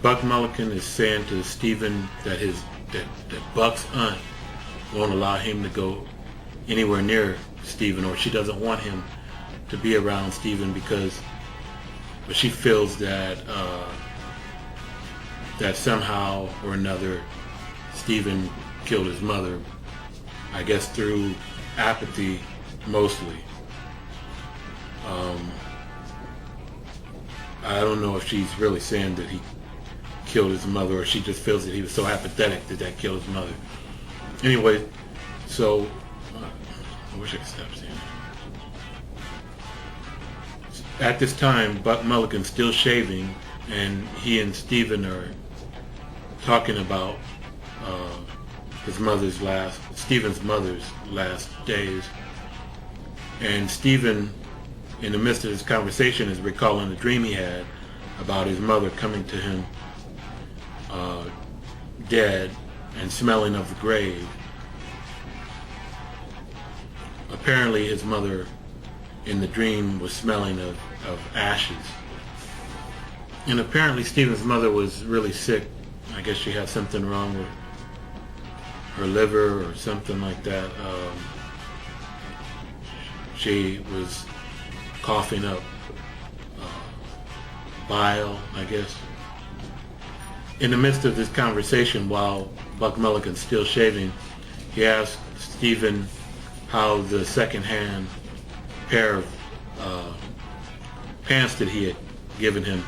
Buck Mulligan is saying to Stephen that that Buck's aunt won't allow him to go anywhere near Stephen, or she doesn't want him to be around Stephen because she feels that that somehow or another Stephen killed his mother, I guess through apathy mostly. I don't know if she's really saying that he killed his mother, or she just feels that he was so apathetic that killed his mother. Anyway, so I wish I could stop saying that. At this time, Buck Mulligan's still shaving, and he and Stephen are talking about Stephen's mother's last days. And Stephen, in the midst of this conversation, is recalling the dream he had about his mother coming to him dead and smelling of the grave. Apparently his mother in the dream was smelling of ashes. And apparently Stephen's mother was really sick. I guess she had something wrong with her liver or something like that. She was coughing up bile, I guess. In the midst of this conversation, while Buck Mulligan's still shaving, he asked Stephen how the second-hand pair of pants that he had given him,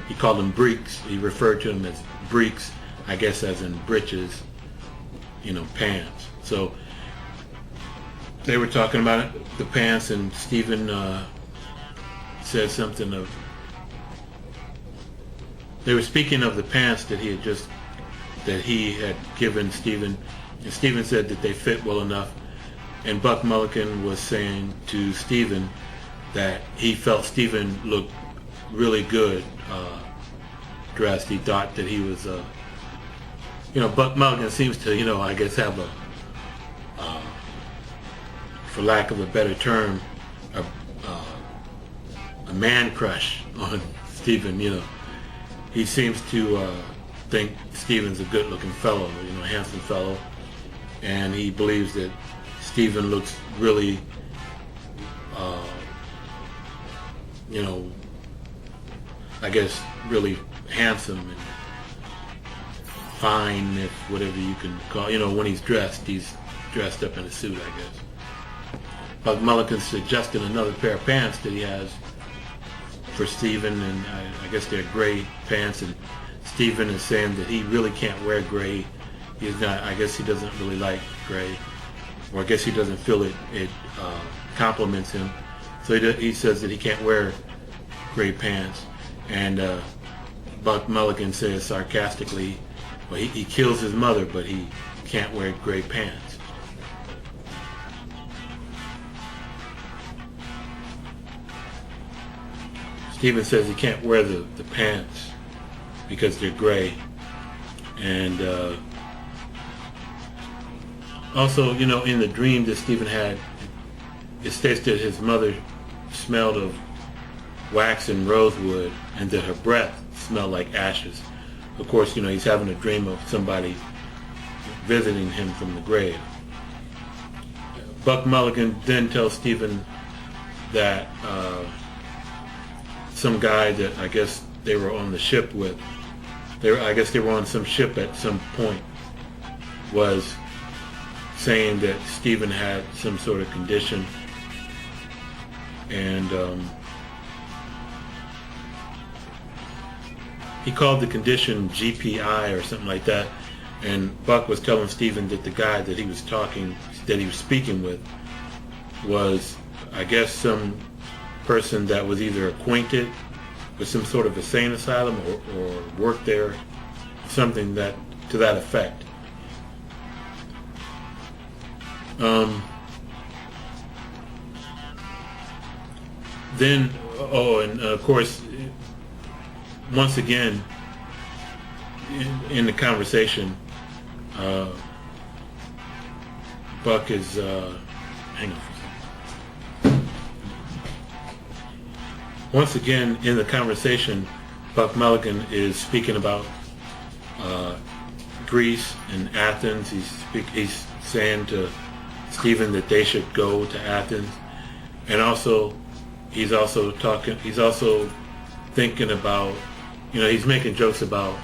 he called them breeks. He referred to them as breeks, I guess as in breeches, pants. So they were talking about it, the pants, and Stephen said something of, they were speaking of the pants that he had given Stephen, and Stephen said that they fit well enough, and Buck Mulligan was saying to Stephen that he felt Stephen looked really good dressed. He thought that he was Buck Mulligan seems to I guess have a for lack of a better term, a man crush on Stephen. He seems to think Stephen's a good-looking fellow, a handsome fellow, and he believes that Stephen looks really, I guess really handsome and fine, if whatever you can call. When he's dressed up in a suit, I guess. Buck Mulligan suggested another pair of pants that he has for Stephen, and I guess they're gray pants, and Stephen is saying that he really can't wear gray. He's not, I guess he doesn't really like gray, or I guess he doesn't feel it compliments him. So he says that he can't wear gray pants, and Buck Mulligan says sarcastically, well, he kills his mother, but he can't wear gray pants. Stephen says he can't wear the pants because they're gray. And also, in the dream that Stephen had, it states that his mother smelled of wax and rosewood, and that her breath smelled like ashes. Of course, he's having a dream of somebody visiting him from the grave. Buck Mulligan then tells Stephen that some guy that I guess they were on the ship with, I guess they were on some ship at some point, was saying that Stephen had some sort of condition, and he called the condition GPI or something like that, and Buck was telling Stephen that the guy that he was speaking with was, I guess, some person that was either acquainted with some sort of insane asylum or worked there, something to that effect. Then, and of course, once again, in the conversation, Buck is, hang on for a second. Once again, in the conversation, Buck Mulligan is speaking about Greece and Athens. He's saying to Stephen that they should go to Athens, and also he's also thinking about, he's making jokes about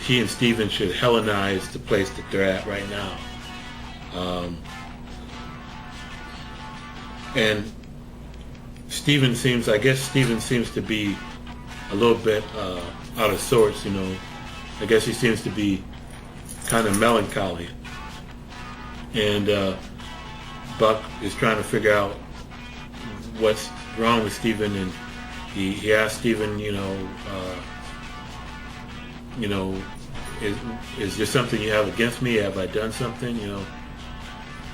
he and Stephen should Hellenize the place that they're at right now. And Stephen seems to be a little bit out of sorts, I guess he seems to be kind of melancholy. And Buck is trying to figure out what's wrong with Stephen, and he asked Stephen, is there something you have against me? Have I done something?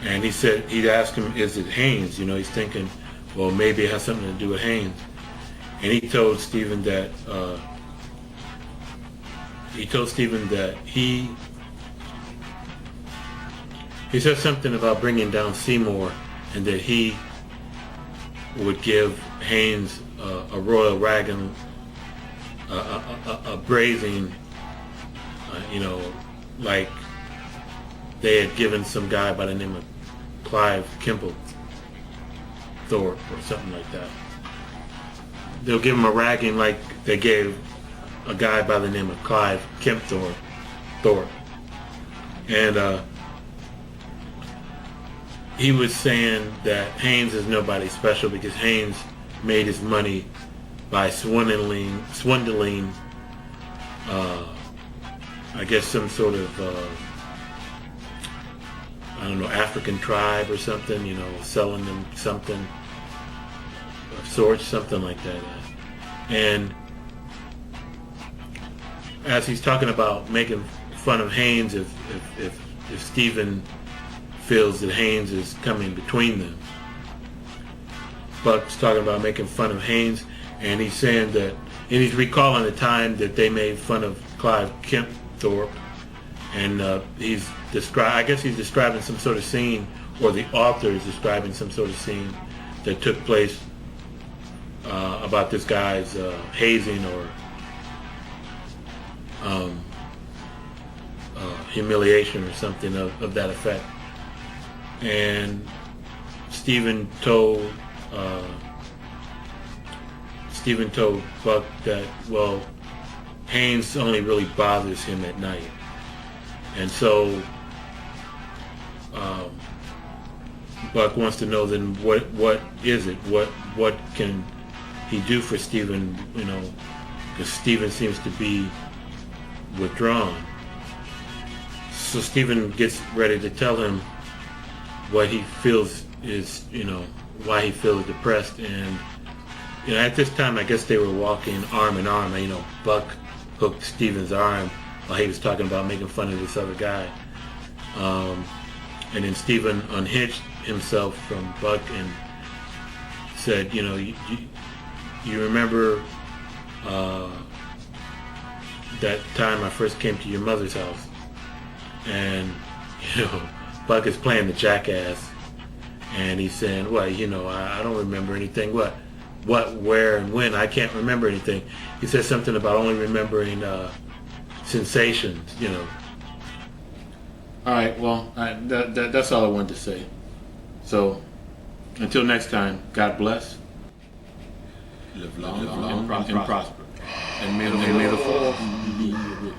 And he said, he'd asked him, is it Haynes? He's thinking, well, maybe it has something to do with Haynes. And he told Stephen that he said something about bringing down Seymour, and that he would give Haynes a royal wagon, a brazing, like they had given some guy by the name of Clive Kimble Thorpe or something like that. They'll give him a ragging like they gave a guy by the name of Clive Kimble Thorpe. And he was saying that Haynes is nobody special because Haynes made his money by swindling I guess some sort of African tribe or something, selling them something of sorts, something like that. And as he's talking about making fun of Haynes, if Stephen feels that Haynes is coming between them, Buck's talking about making fun of Haynes, and he's saying that, and he's recalling the time that they made fun of Clive Kempthorpe, and he's describing some sort of scene, or the author is describing some sort of scene that took place about this guy's hazing or humiliation or something of that effect. And Stephen told Buck that, well, Haynes only really bothers him at night, and so Buck wants to know then what is it? What can he do for Stephen? Because Stephen seems to be withdrawn. So Stephen gets ready to tell him what he feels is, why he feels depressed. And at this time, I guess they were walking arm in arm. Buck hooked Stephen's arm while he was talking about making fun of this other guy. And then Stephen unhitched himself from Buck and said, you remember that time I first came to your mother's house? And, Buck is playing the jackass, and he's saying, well, I don't remember anything. What, where, and when? I can't remember anything. He says something about only remembering sensations, All right, well, that's all I wanted to say. So, until next time, God bless. Live long and prosper. And may the Force be with you.